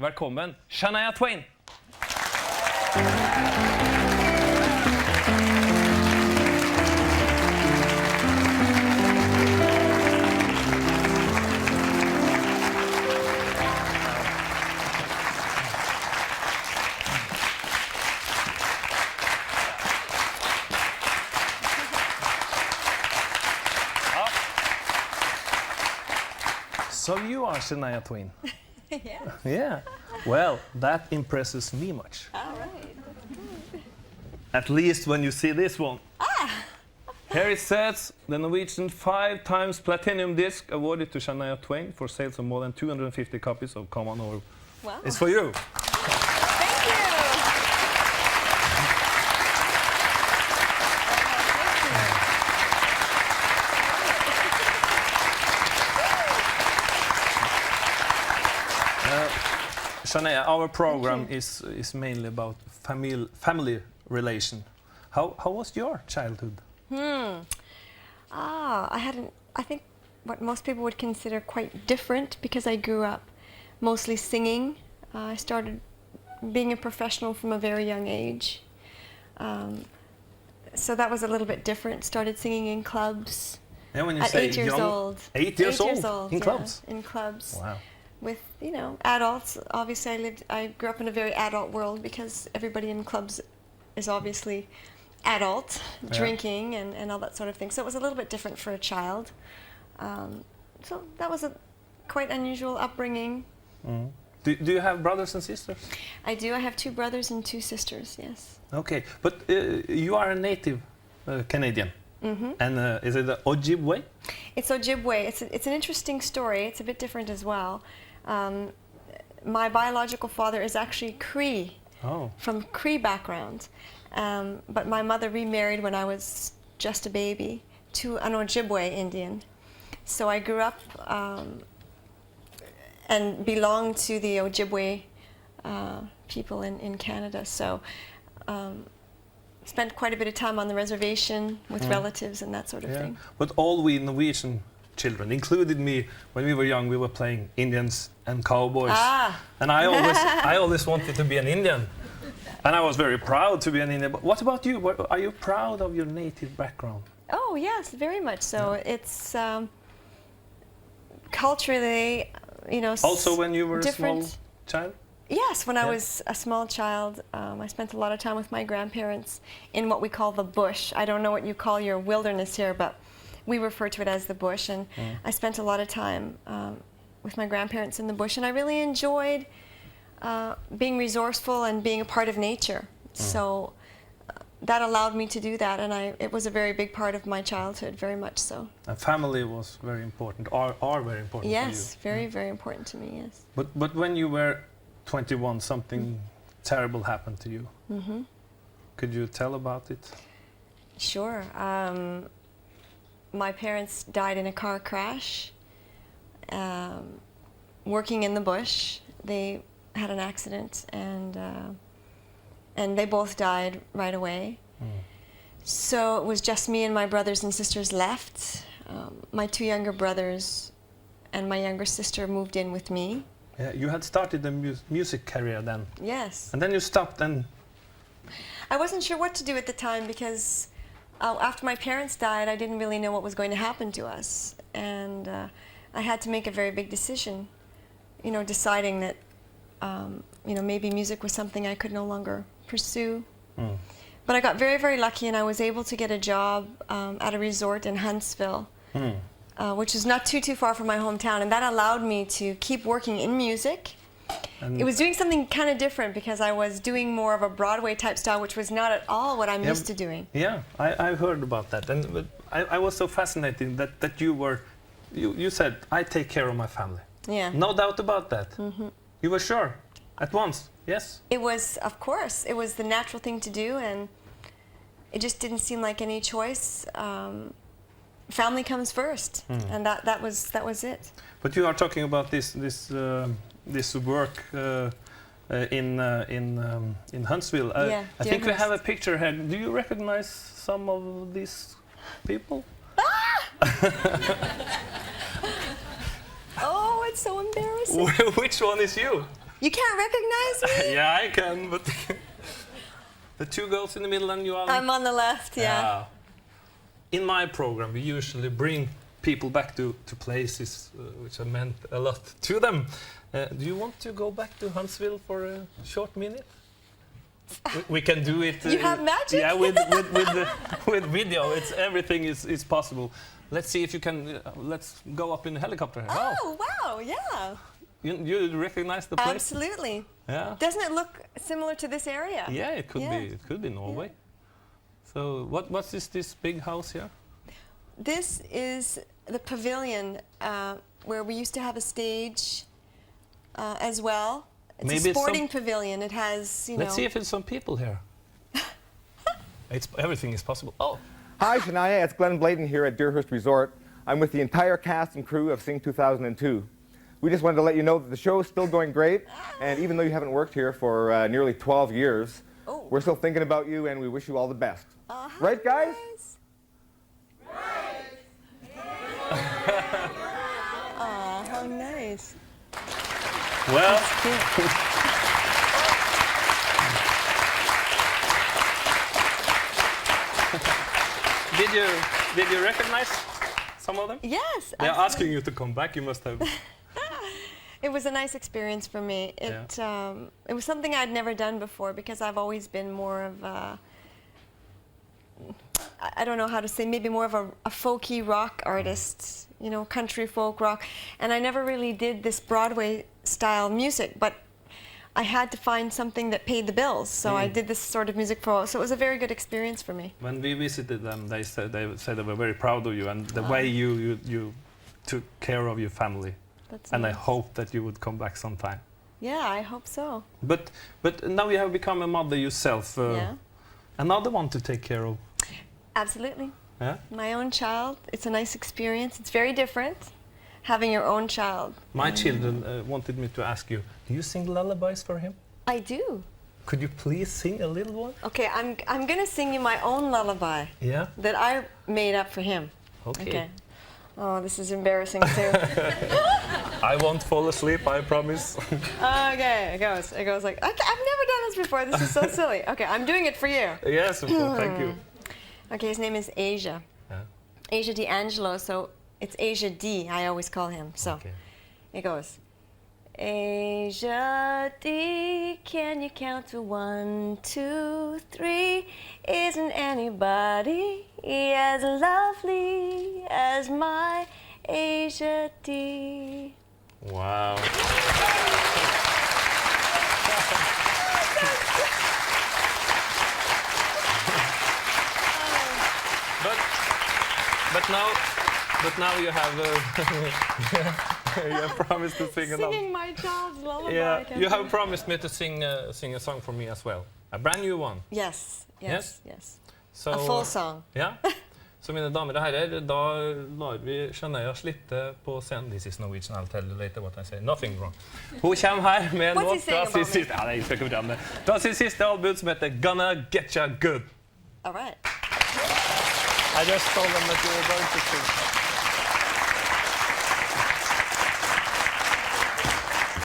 velkommen Shania Twain. So you are Shania Twain. Yes. Yeah. Well, that impresses me much. All right. At least when you see this one. Here it says, the Norwegian 5 times platinum disc awarded to Shania Twain for sales of more than 250 copies of Come On Over. Wow. It's for you. Thank you. Shania, our program is mainly about family relation. How was your childhood? I think what most people would consider quite different, because I grew up mostly singing. I started being a professional from a very young age. So that was a little bit different. Started singing in clubs. Yeah, when you at say 8 years young, old. 8 years old? In yeah, clubs? In clubs. Wow. With, you know, adults. Obviously I grew up in a very adult world, because everybody in clubs is obviously adult, drinking and all that sort of thing. So it was a little bit different for a child. So that was a quite unusual upbringing. Mm. Do you have brothers and sisters? I do. I have 2 brothers and 2 sisters, yes. Okay, but you are a native Canadian. Mm-hmm. And is it the Ojibwe? It's Ojibwe. It's an interesting story. It's a bit different as well. My biological father is actually Cree, from Cree background. But my mother remarried when I was just a baby to an Ojibwe Indian. So I grew up and belonged to the Ojibwe people in Canada. So spent quite a bit of time on the reservation with relatives and that sort of thing. But all we Norwegian children, included me, when we were young, we were playing Indians and cowboys. And I always wanted to be an Indian. And I was very proud to be an Indian. But what about you? Are you proud of your native background? Oh, yes, very much so. It's culturally, you know, also when you were different. A small child? Yes, when I was a small child, I spent a lot of time with my grandparents in what we call the bush. I don't know what you call your wilderness here, but we refer to it as the bush. And I spent a lot of time with my grandparents in the bush, and I really enjoyed being resourceful and being a part of nature. So that allowed me to do that, and it was a very big part of my childhood, very much so. And family was very important, are very important for you. Yes, very, very important to me, yes. But when you were 21, something terrible happened to you. Could you tell about it? Sure. My parents died in a car crash. Working in the bush, they had an accident, and they both died right away. So it was just me and my brothers and sisters left. My 2 younger brothers and my younger sister moved in with me. Yeah, you had started a music career then. Yes. And then you stopped and... I wasn't sure what to do at the time, because after my parents died, I didn't really know what was going to happen to us. And I had to make a very big decision, you know, deciding that, you know, maybe music was something I could no longer pursue. But I got very, very lucky, and I was able to get a job at a resort in Huntsville, which is not too far from my hometown, and that allowed me to keep working in music. And it was doing something kind of different, because I was doing more of a Broadway type style, which was not at all what I'm used to doing. Yeah, I heard about that, and I was so fascinated that you said, I take care of my family. Yeah. No doubt about that. You were sure at once, yes? It was, of course, it was the natural thing to do, and it just didn't seem like any choice. Family comes first, and that was it. But you are talking about this work in Huntsville. Yeah, I think we have a picture here. Do you recognize some of these people? Oh, it's so embarrassing. Which one is you? You can't recognize me? Yeah, I can, but the two girls in the middle and you are... I'm on the left, yeah. In my program, we usually bring people back to places which have meant a lot to them. Do you want to go back to Huntsville for a short minute? We can do it. You have magic? Yeah, with video, everything is possible. Let's see if you can. Let's go up in the helicopter. Oh, wow, yeah. You recognize the place? Absolutely. Yeah. Doesn't it look similar to this area? Yeah, it could be. It could be Norway. Yeah. So, what's this big house here? This is the pavilion where we used to have a stage as well. It's Maybe a sporting pavilion. It has, you know... Let's see if there's some people here. Everything is possible. Oh! Hi, Shania. It's Glenn Bladen here at Deerhurst Resort. I'm with the entire cast and crew of Sing 2002. We just wanted to let you know that the show is still going great, and even though you haven't worked here for nearly 12 years, we're still thinking about you, and we wish you all the best. Right, guys? Right! Aw, how nice. Well... Did you recognize some of them? Yes. They're asking you to come back. You must have. It was a nice experience for me. It was something I'd never done before because I've always been more of a, I don't know how to say, maybe more of a folky rock artist, you know, country folk rock. And I never really did this Broadway style music, but I had to find something that paid the bills, so I did this sort of music for all. So it was a very good experience for me. When we visited them, they said they were very proud of you and the way you took care of your family. That's and nice. I hope that you would come back sometime. Yeah, I hope so. But now you have become a mother yourself. Yeah. Another one to take care of. Absolutely. Yeah. My own child. It's a nice experience. It's very different. Having your own child. My children wanted me to ask you, do you sing lullabies for him? I do. Could you please sing a little one? Okay, I'm going to sing you my own lullaby. Yeah? That I made up for him. Okay. Oh, this is embarrassing too. I won't fall asleep, I promise. Okay, it goes like, I've never done this before, this is so silly. Okay, I'm doing it for you. Yes, of course, thank you. Okay, his name is Asia. Yeah. Asia D'Angelo, so it's Asia D, I always call him. So it goes, Asia D, can you count to 1, 2, 3? Isn't anybody as lovely as my Asia D? Wow. But now you have you have promised to sing another. Singing my child's lullaby. Yeah, you have promised me to sing a song for me as well. A brand new one. Yes. So, a full song. Ja. Så mine damer og herrer, da lar vi Shania slippe på scenen. This is Norwegian, I'll tell you later what I say. Nothing wrong. Hun kommer her med en låt fra sin siste album som heter Gonna Get Ya Good. All right. I just told them that you were going to sing.